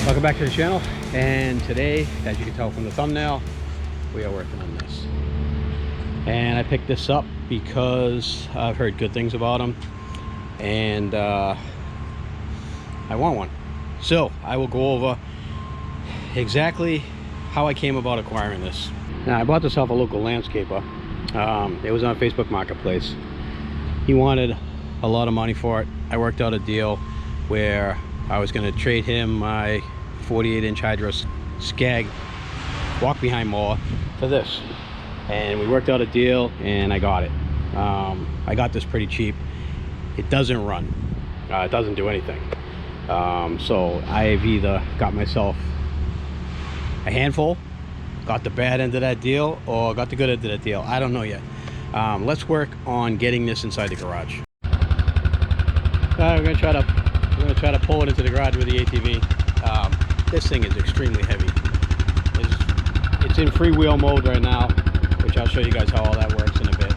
Welcome back to the channel, and today, as you can tell from the thumbnail, we are working on this. And I picked this up because I've heard good things about them, and I want one. So I will go over exactly how I came about acquiring this. Now, I bought this off a local landscaper. It was on Facebook Marketplace. He wanted a lot of money for it. I worked out a deal where I was going to trade him my 48-inch hydro skag walk behind mower for this, and we worked out a deal and I got it. I got this pretty cheap. It doesn't run, it doesn't do anything, so I've either got myself a handful, got the bad end of that deal, or got the good end of that deal. I don't know yet. Let's work on getting this inside the garage. We're gonna try to pull it into the garage with the ATV. This thing is extremely heavy. It's in freewheel mode right now, which I'll show you guys how all that works in a bit.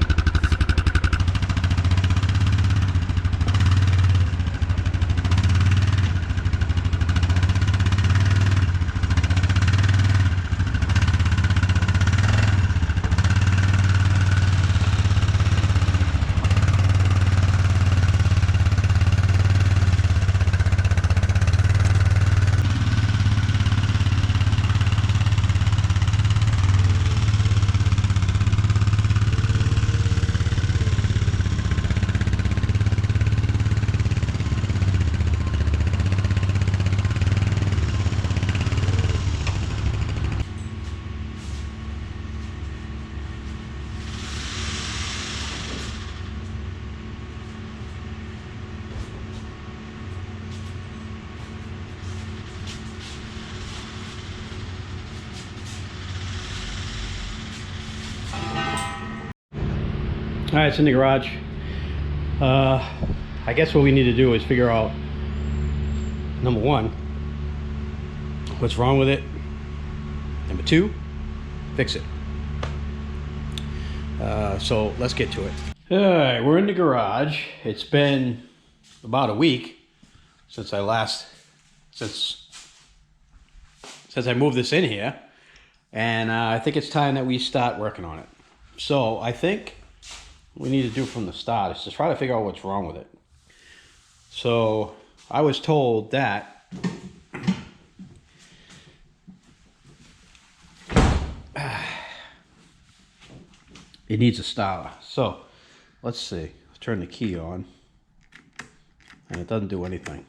All right, it's in the garage. I guess what we need to do is figure out, number one, what's wrong with it. Number two, fix it. So let's get to it. All right, we're in the garage. It's been about a week since I moved this in here, and I think it's time that we start working on it. So I think what we need to do from the start is to try to figure out what's wrong with it. So I was told that it needs a starter. So let's see. Let's turn the key on, and it doesn't do anything.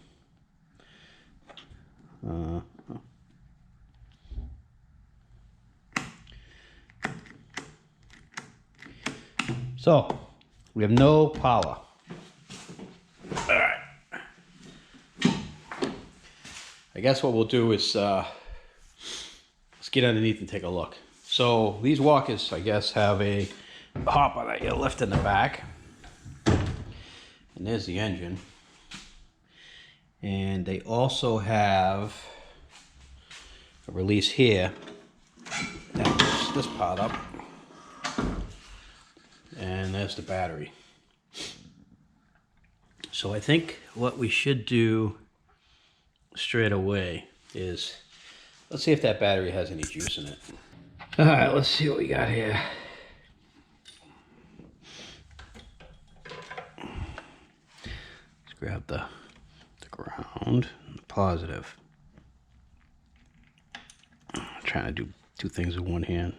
So we have no power. All right. I guess what we'll do is let's get underneath and take a look. So these walkers, I guess, have a hopper that you lift in the back, and there's the engine. And they also have a release here that lifts this part up. And there's the battery. So I think what we should do straight away is, let's see if that battery has any juice in it. All right, let's see what we got here. Let's grab the ground and the positive. I'm trying to do two things with one hand.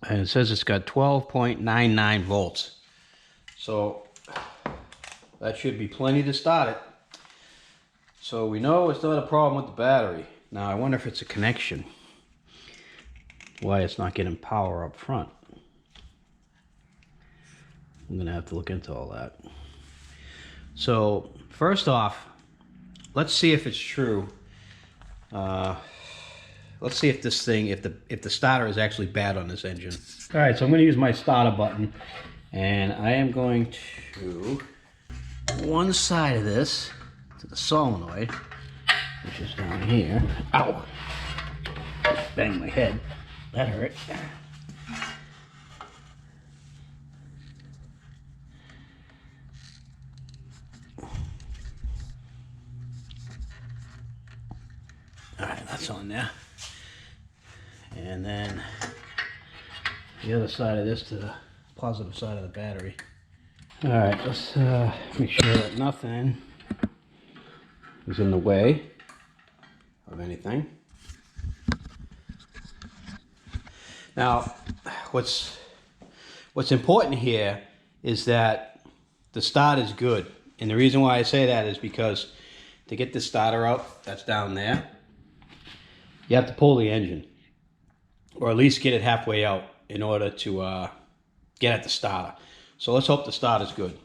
And it says it's got 12.99 volts. So that should be plenty to start it. So we know it's not a problem with the battery. Now I wonder if it's a connection, why it's not getting power up front. I'm gonna have to look into all that. So first off, let's see if it's true. Let's see if this thing, if the starter is actually bad on this engine. All right, so I'm going to use my starter button, and I am going to one side of this to the solenoid, which is down here. Ow! Just banged my head. That hurt. that's on there. And then the other side of this to the positive side of the battery. All right, let's make sure that nothing is in the way of anything. Now, what's important here is that the start is good. And the reason why I say that is because to get the starter out, that's down there, you have to pull the engine, or at least get it halfway out in order to get at the starter. So let's hope the starter's good.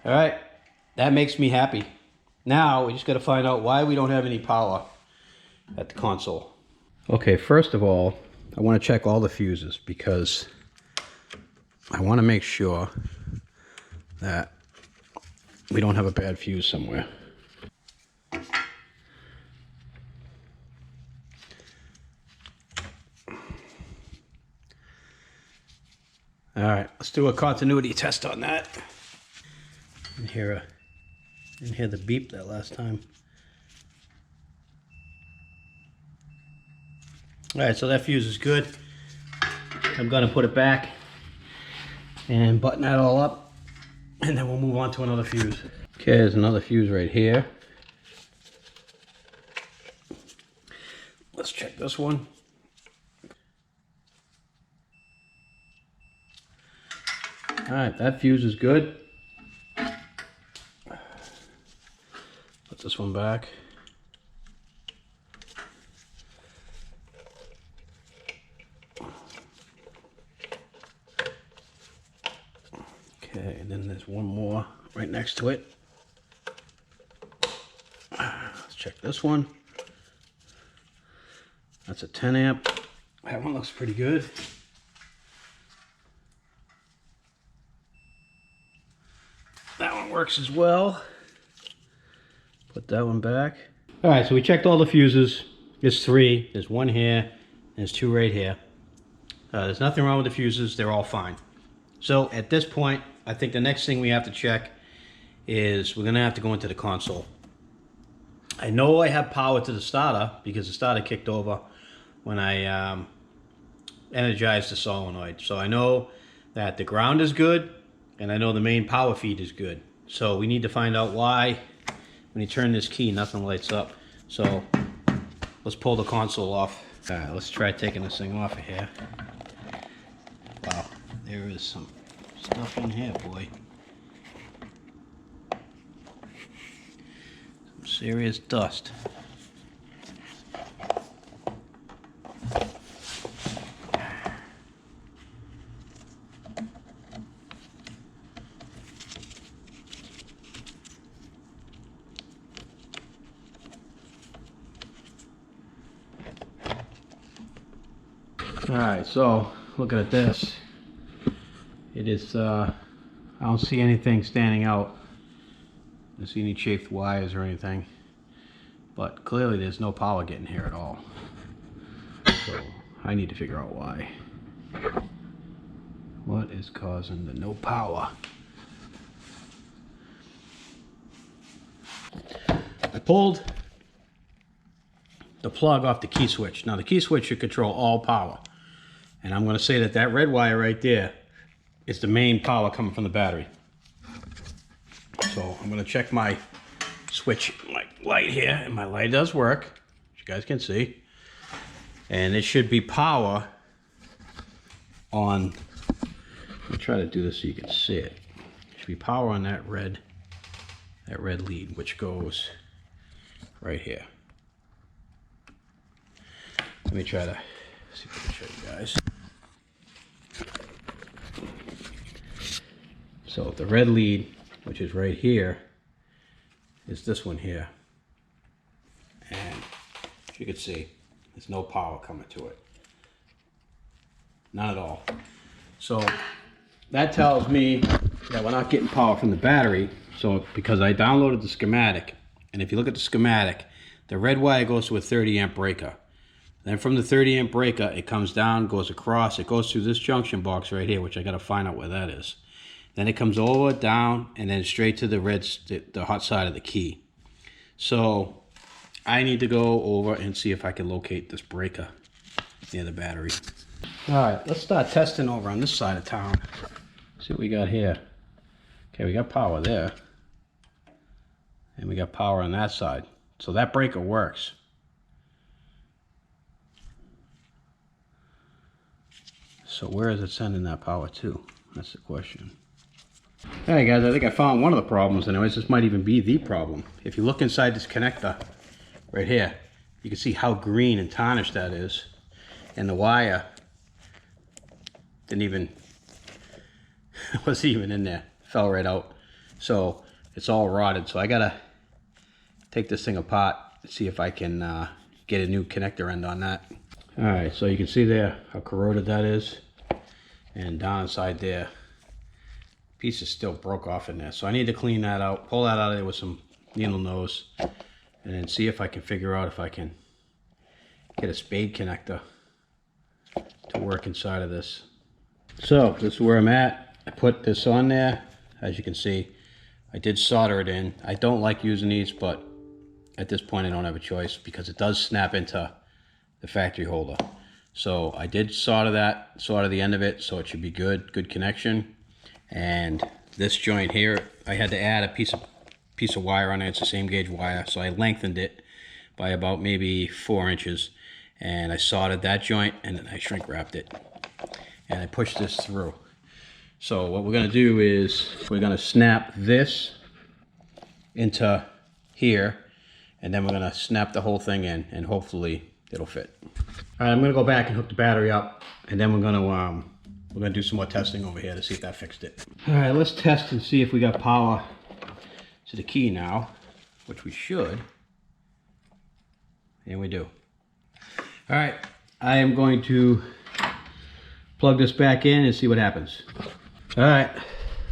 All right, that makes me happy. Now we just got to find out why we don't have any power at the console. Okay, first of all, I want to check all the fuses because I want to make sure that we don't have a bad fuse somewhere. All right, let's do a continuity test on that. Didn't hear the beep that last time. All right, so that fuse is good. I'm gonna put it back and button that all up, and then we'll move on to another fuse. Okay, there's another fuse right here. Let's check this one. All right, that fuse is good. Put this one back. Okay, and then there's one more right next to it. Let's check this one. That's a 10 amp. That one looks pretty good. That one works as well. Put that one back. All right, so we checked all the fuses. There's 3. There's 1 here. There's 2 right here. There's nothing wrong with the fuses. They're all fine. So at this point, I think the next thing we have to check is we're gonna have to go into the console. I know I have power to the starter because the starter kicked over when I energized the solenoid. So I know that the ground is good, and I know the main power feed is good. So we need to find out why when you turn this key, nothing lights up. So let's pull the console off. All right, let's try taking this thing off of here. Wow, there is some stuff in here, boy. Some serious dust. Alright, so looking at this, it is, I don't see anything standing out. I don't see any chafed wires or anything, but clearly there's no power getting here at all. So I need to figure out why. What is causing the no power? I pulled the plug off the key switch. Now the key switch should control all power. And I'm going to say that that red wire right there is the main power coming from the battery. So I'm going to check my switch light here, and my light does work, as you guys can see. And it should be power on, let me try to do this so you can see it. It should be power on that red lead, which goes right here. Let me try to see if I can show you guys. So the red lead, which is right here, is this one here. And as you can see, there's no power coming to it. None at all. So that tells me that we're not getting power from the battery. So because I downloaded the schematic, and if you look at the schematic, the red wire goes to a 30 amp breaker. Then from the 30 amp breaker, it comes down, goes across, it goes through this junction box right here, which I got to find out where that is. Then it comes over, down, and then straight to the hot side of the key. So I need to go over and see if I can locate this breaker near the battery. All right, let's start testing over on this side of town. See what we got here. Okay, we got power there. And we got power on that side. So that breaker works. So where is it sending that power to? That's the question. Alright guys, I think I found one of the problems anyways. This might even be the problem. If you look inside this connector right here, you can see how green and tarnished that is. And the wire wasn't even in there. Fell right out. So it's all rotted. So I gotta take this thing apart and see if I can get a new connector end on that. Alright, so you can see there how corroded that is. And down inside there, pieces still broke off in there. So I need to clean that out, pull that out of there with some needle nose, and then see if I can figure out if I can get a spade connector to work inside of this. So this is where I'm at. I put this on there. As you can see, I did solder it in. I don't like using these, but at this point I don't have a choice because it does snap into the factory holder. So I did solder the end of it, so it should be good connection. And this joint here, I had to add a piece of wire on it. It's the same gauge wire, so I lengthened it by about maybe 4 inches, and I soldered that joint, and then I shrink wrapped it, and I pushed this through. So what we're gonna do is we're gonna snap this into here, and then we're gonna snap the whole thing in, and hopefully it'll fit. All right, I'm gonna go back and hook the battery up, and then we're gonna do some more testing over here to see if that fixed it. All right, let's test and see if we got power to the key now, which we should. And we do. All right, I am going to plug this back in and see what happens. All right,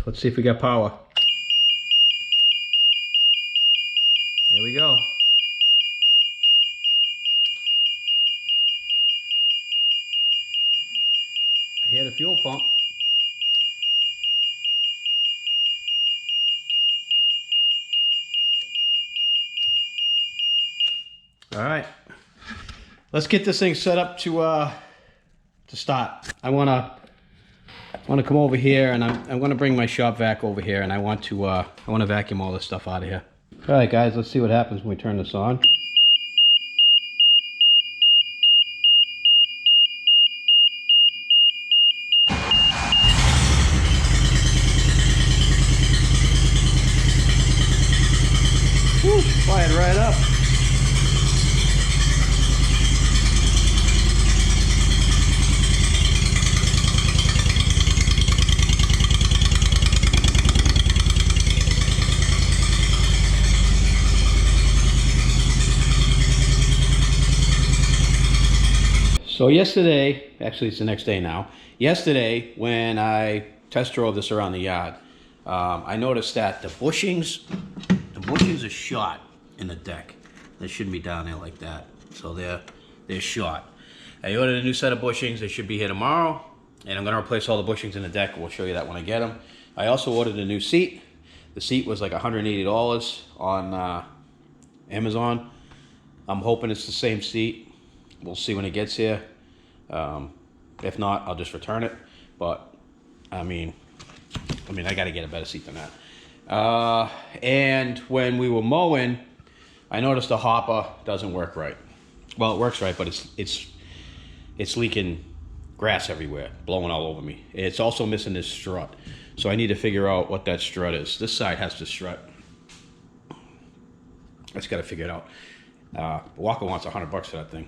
let's see if we got power. Here we go. I hear the fuel pump. All right, let's get this thing set up to start. I wanna come over here, and I'm gonna bring my shop vac over here, and I want to vacuum all this stuff out of here. All right, guys, let's see what happens when we turn this on. Woo, fired right up. So yesterday, actually it's the next day now, yesterday when I test drove this around the yard, I noticed that the bushings are shot in the deck. They shouldn't be down there like that. So they're shot. I ordered a new set of bushings. They should be here tomorrow, and I'm gonna replace all the bushings in the deck. We'll show you that when I get them. I also ordered a new seat. The seat was like $180 on Amazon. I'm hoping it's the same seat. We'll see when it gets here. If not, I'll just return it. But I mean, I got to get a better seat than that. And when we were mowing, I noticed the hopper doesn't work right. Well, it works right, but it's leaking grass everywhere, blowing all over me. It's also missing this strut, so I need to figure out what that strut is. This side has the strut. I just got to figure it out. Walker wants $100 for that thing.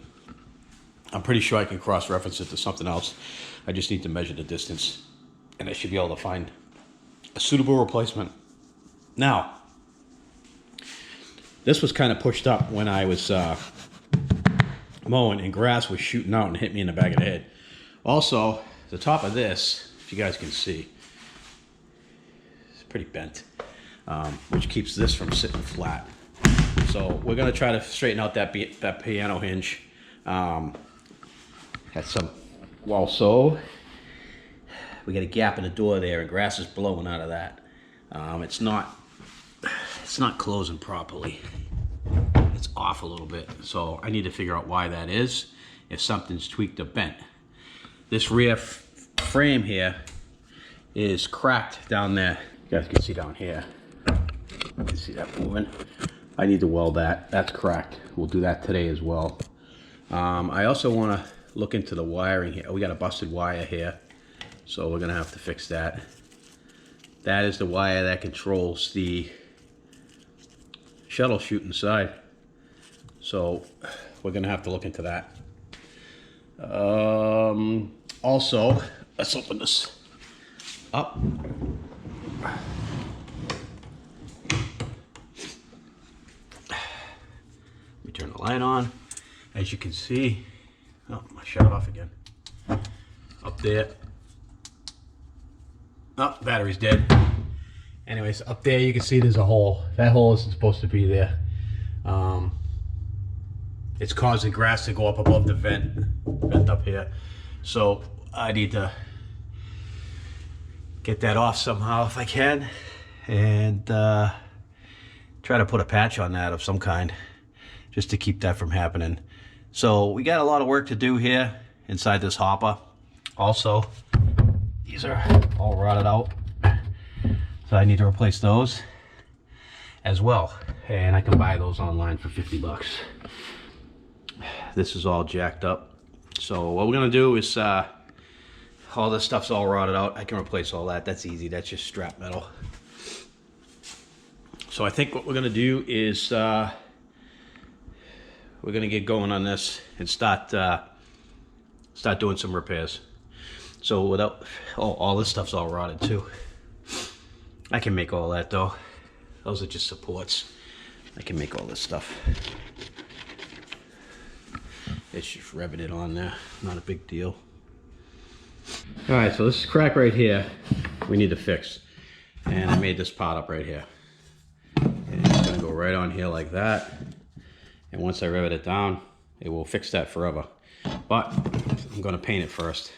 I'm pretty sure I can cross-reference it to something else. I just need to measure the distance, and I should be able to find a suitable replacement. Now, this was kind of pushed up when I was mowing, and grass was shooting out and hit me in the back of the head. Also, the top of this, if you guys can see, it's pretty bent, which keeps this from sitting flat. So we're gonna try to straighten out that piano hinge. Also, we got a gap in the door there, and grass is blowing out of that. It's not closing properly. It's off a little bit, so I need to figure out why that is, if something's tweaked or bent. This rear frame here is cracked down there. You guys can see down here. You can see that moving. I need to weld that. That's cracked. We'll do that today as well. I also want to look into the wiring here. We got a busted wire here, so we're gonna have to fix that. That is the wire that controls the shuttle chute inside. So we're gonna have to look into that. Also, let's open this up. Let me turn the light on. As you can see, oh, I shut it off again. Up there. Oh, battery's dead. Anyways, up there you can see there's a hole. That hole isn't supposed to be there. It's causing grass to go up above the vent up here. So I need to get that off somehow if I can, and try to put a patch on that of some kind just to keep that from happening. So we got a lot of work to do here inside this hopper. Also, these are all rotted out, so I need to replace those as well, and I can buy those online for 50 bucks. This is all jacked up, so what we're gonna do is all this stuff's all rotted out. I can replace all that. That's easy. That's just strap metal. So I think what we're gonna do is we're gonna get going on this and start doing some repairs. So without, oh, all this stuff's all rotted too. I can make all that though. Those are just supports. I can make all this stuff. It's just riveted on there, not a big deal. All right, so this crack right here, we need to fix. And I made this part up right here. And it's gonna go right on here like that. And once I rivet it down, it will fix that forever. But I'm gonna paint it first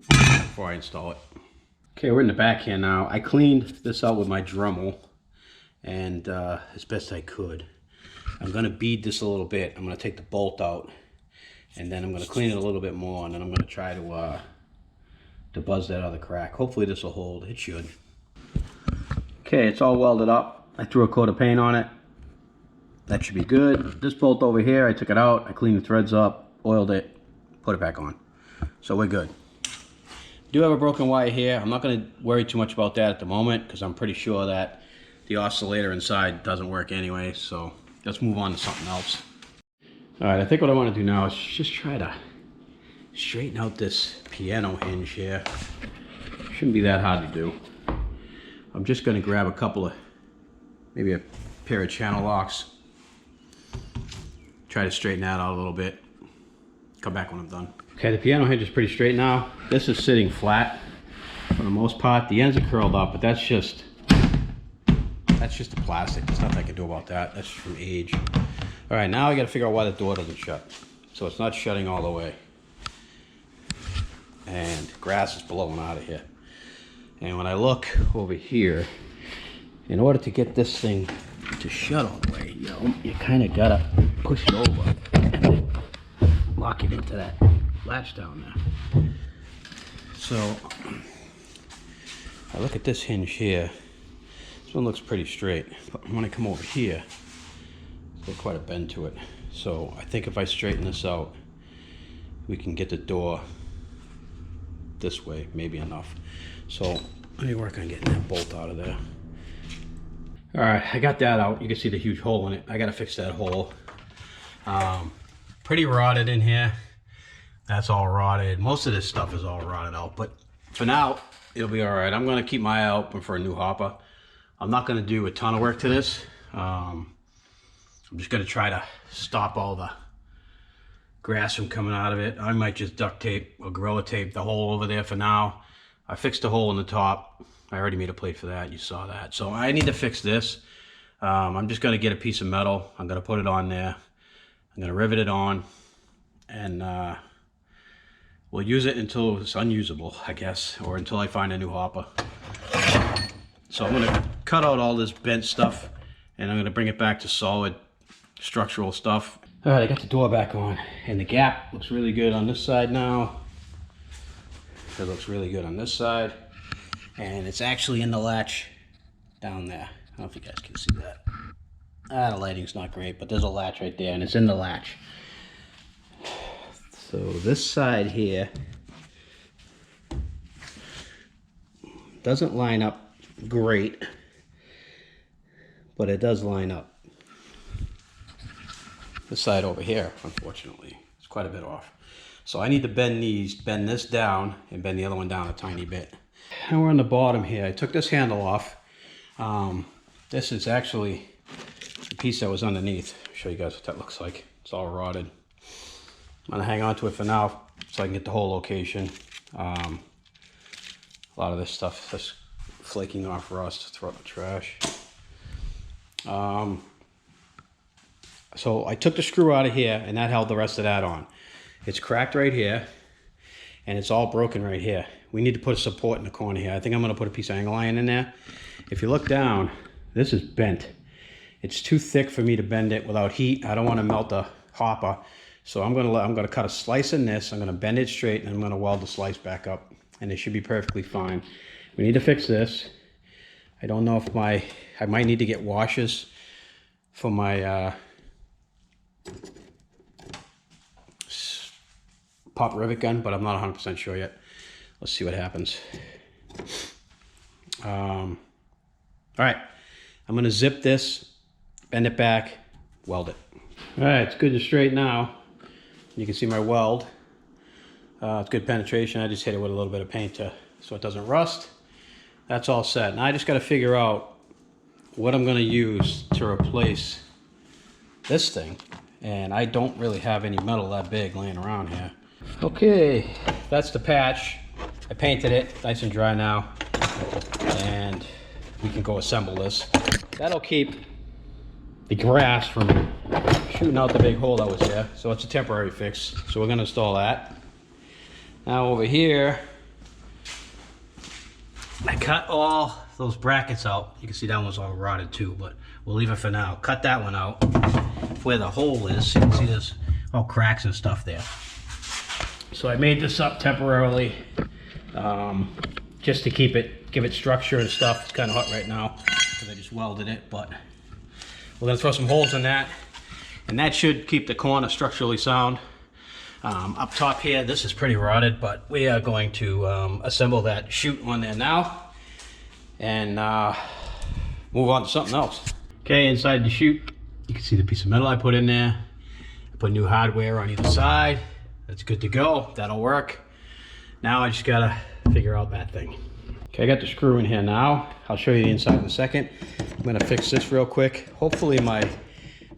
before I install it. Okay, we're in the back here now. I cleaned this out with my Dremel, and as best I could. I'm gonna bead this a little bit. I'm gonna take the bolt out, and then I'm gonna clean it a little bit more, and then I'm gonna try to buzz that other crack. Hopefully this will hold. It should. Okay, it's all welded up. I threw a coat of paint on it. That should be good. This bolt over here, I took it out. I cleaned the threads up, oiled it, put it back on. So we're good. Do have a broken wire here. I'm not going to worry too much about that at the moment, because I'm pretty sure that the oscillator inside doesn't work anyway. So let's move on to something else. All right, I think what I want to do now is just try to straighten out this piano hinge here. Shouldn't be that hard to do. I'm just going to grab a couple of, maybe a pair of channel locks. Try to straighten that out a little bit. Come back when I'm done. Okay, the piano hinge is pretty straight now. This is sitting flat for the most part. The ends are curled up, but that's just the plastic. There's nothing I can do about that. That's from age. All right, now I got to figure out why the door doesn't shut. So it's not shutting all the way. And grass is blowing out of here. And when I look over here, in order to get this thing to shut all the way, you kind of gotta push it over and then lock it into that latch down there. So I look at this hinge here. This one looks pretty straight, but when I come over here, there's quite a bend to it. So I think if I straighten this out, we can get the door this way, maybe enough. So let me work on getting that bolt out of there. All right, I got that out. You can see the huge hole in it. I gotta fix that hole. Pretty rotted in here. That's all rotted. Most of this stuff is all rotted out, but for now, it'll be all right. I'm gonna keep my eye open for a new hopper. I'm not gonna do a ton of work to this. I'm just gonna try to stop all the grass from coming out of it. I might just duct tape or Gorilla tape the hole over there for now. I fixed the hole in the top. I already made a plate for that. You saw that. So I need to fix this. I'm just gonna get a piece of metal. I'm gonna put it on there. I'm gonna rivet it on, and we'll use it until it's unusable, I guess, or until I find a new hopper. So I'm gonna cut out all this bent stuff and I'm gonna bring it back to solid structural stuff. All right, I got the door back on and the gap looks really good on this side now. It looks really good on this side. And it's actually in the latch down there. I don't know if you guys can see that. The lighting's not great, but there's a latch right there and it's in the latch. So this side here doesn't line up great, but it does line up. This side over here, unfortunately, is quite a bit off. So I need to bend this down and bend the other one down a tiny bit. And we're on the bottom here. I took this handle off. This is actually the piece that was underneath. I'll show you guys what that looks like. It's all rotted. I'm gonna hang on to it for now so I can get the whole location. A lot of this stuff is flaking off rust, throw it in the trash. So I took the screw out of here and that held the rest of that on. It's cracked right here and it's all broken right here. We need to put a support in the corner here. I think I'm gonna put a piece of angle iron in there. If you look down, this is bent. It's too thick for me to bend it without heat. I don't wanna melt the hopper. So I'm gonna cut a slice in this. I'm gonna bend it straight and I'm gonna weld the slice back up and it should be perfectly fine. We need to fix this. I don't know if I might need to get washers for my pop rivet gun, but I'm not 100% sure yet. Let's see what happens. All right, I'm gonna zip this, bend it back, weld it. All right, it's good and straight now. You can see my weld. It's good penetration. I just hit it with a little bit of paint so it doesn't rust. That's all set. Now I just gotta figure out what I'm gonna use to replace this thing. And I don't really have any metal that big laying around here. Okay, that's the patch. I painted it, nice and dry now. And we can go assemble this. That'll keep the grass from shooting out the big hole that was there. So it's a temporary fix. So we're gonna install that. Now over here, I cut all those brackets out. You can see that one's all rotted too, but we'll leave it for now. Cut that one out. Where the hole is, you can see there's all cracks and stuff there. So I made this up temporarily, just to give it structure and stuff. It's kind of hot right now because I just welded it, but we're gonna throw some holes in that, and that should keep the corner structurally sound. Up top here, this is pretty rotted, but we are going to assemble that chute on there now and move on to something else. Okay, inside the chute, you can see the piece of metal I put in there. I put new hardware on either side. That's good to go. That'll work. Now I just gotta figure out that thing. Okay, I got the screw in here now. I'll show you the inside in a second. I'm gonna fix this real quick. Hopefully my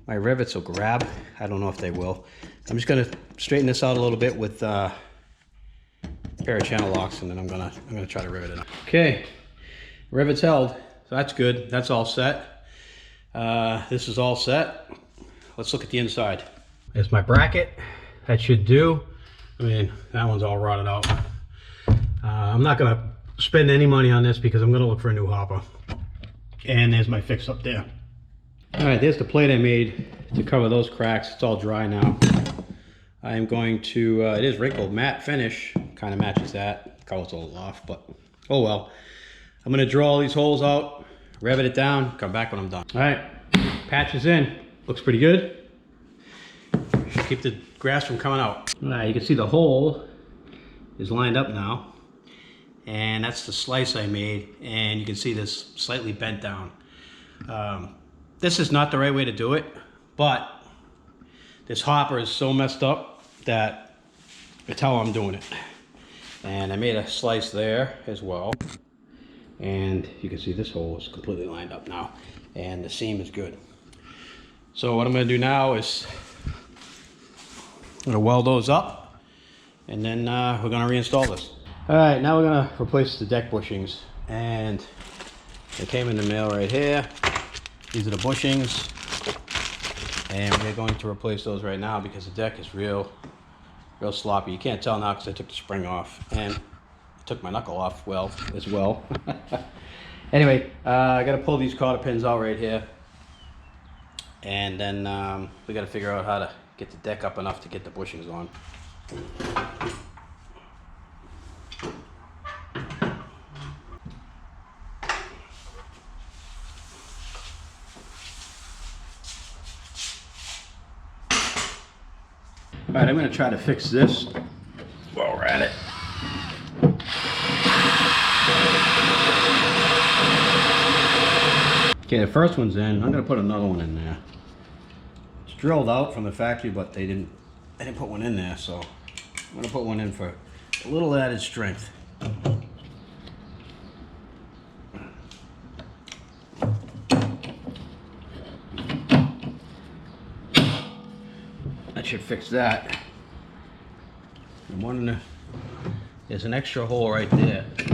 rivets will grab. I don't know if they will. I'm just gonna straighten this out a little bit with a pair of channel locks, and then I'm gonna try to rivet it up. Okay, rivets held. So that's good. That's all set. This is all set. Let's look at the inside. There's my bracket. That should do. I mean, that one's all rotted out. I'm not gonna spend any money on this because I'm gonna look for a new hopper. And there's my fix up there. All right, there's the plate I made to cover those cracks. It's all dry now. I am going to, it is wrinkled matte finish, kind of matches that. Color's a little off, but oh well. I'm gonna draw all these holes out, rivet it down, come back when I'm done. All right, patch is in. Looks pretty good. Should keep the grass from coming out. All right, you can see the hole is lined up now. And that's the slice I made. And you can see this slightly bent down. This is not the right way to do it, but this hopper is so messed up that it's how I'm doing it. And I made a slice there as well. And you can see this hole is completely lined up now. And the seam is good. So what I'm gonna do now is I'm gonna weld those up, and then we're gonna reinstall this. All right, now we're gonna replace the deck bushings, and they came in the mail right here. These are the bushings, and we're going to replace those right now because the deck is real real sloppy. You can't tell now because I took the spring off and I took my knuckle off as well. Anyway, I got to pull these cotter pins out right here, and then we got to figure out how to get the deck up enough to get the bushings on. All right, I'm going to try to fix this while we're at it. Okay, the first one's in. I'm going to put another one in there. It's drilled out from the factory, but they didn't put one in there, so I'm going to put one in for a little added strength. That should fix that. I'm wondering, there's an extra hole right there. I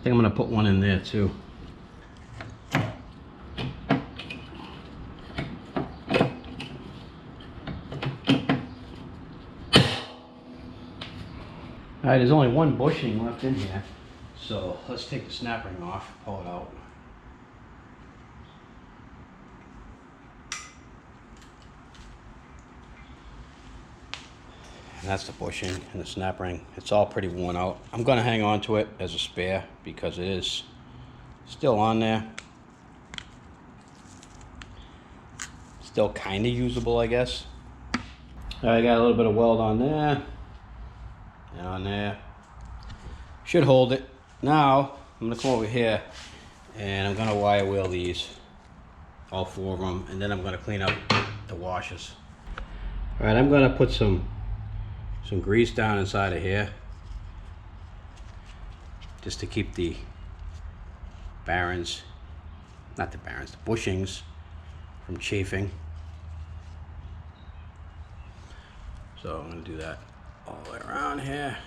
think I'm going to put one in there too. Alright, there's only one bushing left in here, so let's take the snap ring off, pull it out. And that's the bushing and the snap ring. It's all pretty worn out. I'm going to hang on to it as a spare because it is still on there. Still kind of usable, I guess. I got a little bit of weld on there. And on there. Should hold it. Now, I'm going to come over here and I'm going to wire wheel these. All four of them. And then I'm going to clean up the washers. Alright, I'm going to put some grease down inside of here. Just to keep the bearings, not the bearings, the bushings from chafing. So I'm going to do that all the way around here.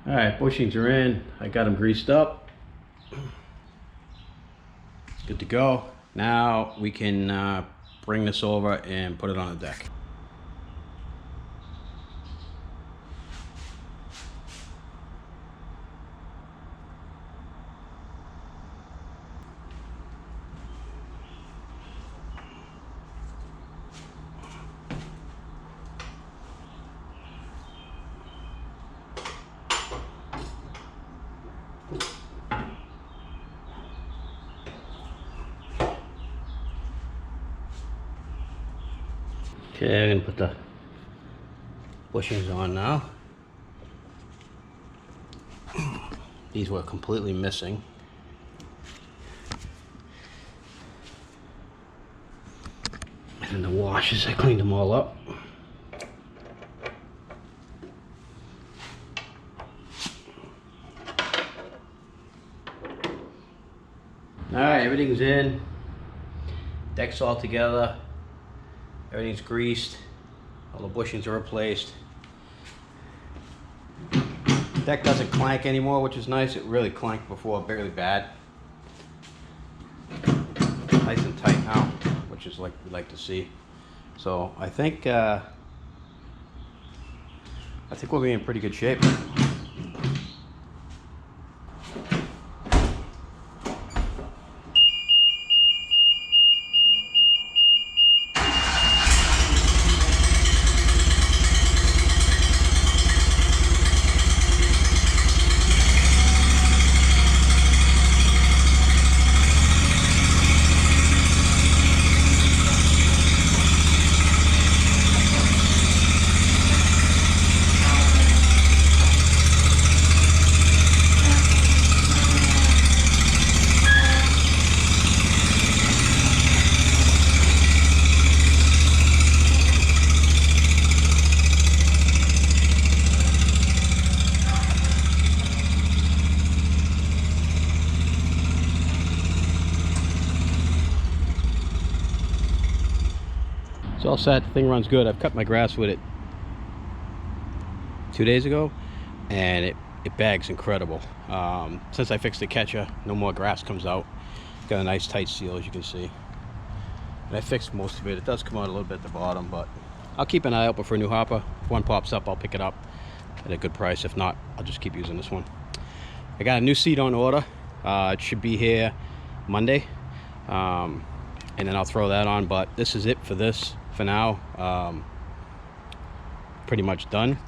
Alright, bushings are in. I got them greased up. Good to go. Now we can bring this over and put it on the deck. Okay, I'm going to put the bushings on now. These were completely missing. And the washers, I cleaned them all up. Alright, everything's in. Deck's all together. Everything's greased. All the bushings are replaced. Deck doesn't clank anymore, which is nice. It really clanked before, really bad. Nice and tight now, which is like we like to see. So I think we'll be in pretty good shape. It's all set, the thing runs good. I've cut my grass with it 2 days ago, and it bags incredible. Since I fixed the catcher, no more grass comes out. Got a nice tight seal, as you can see. And I fixed most of it. It does come out a little bit at the bottom, but I'll keep an eye out for a new hopper. If one pops up, I'll pick it up at a good price. If not, I'll just keep using this one. I got a new seat on order. It should be here Monday, and then I'll throw that on. But this is it for this for now. Pretty much done.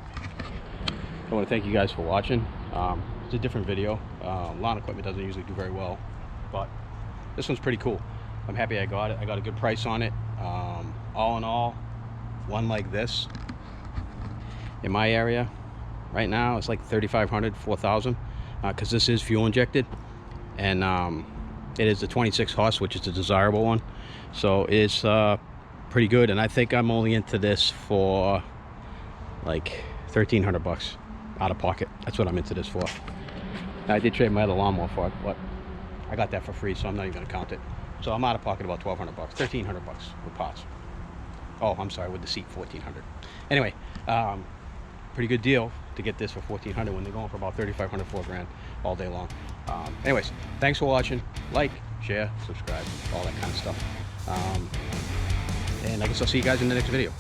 I want to thank you guys for watching. It's a different video. Lawn equipment doesn't usually do very well, but this one's pretty cool. I'm happy I got it. I got a good price on it. All in all, one like this in my area right now, it's like 3,500, 4,000, because this is fuel injected, and it is the 26 horse, which is the desirable one. So it's pretty good, and I think I'm only into this for like 1,300 bucks out of pocket. That's what I'm into this for. Now, I did trade my other lawnmower for it, but I got that for free, so I'm not even gonna count it. So I'm out of pocket about 1,200 bucks, 1,300 bucks with parts. Oh, I'm sorry, with the seat, 1,400. Anyway, pretty good deal to get this for 1,400 when they're going for about 3,500, 4 grand all day long. Anyways, thanks for watching. Like, share, subscribe, all that kind of stuff. And I guess I'll see you guys in the next video.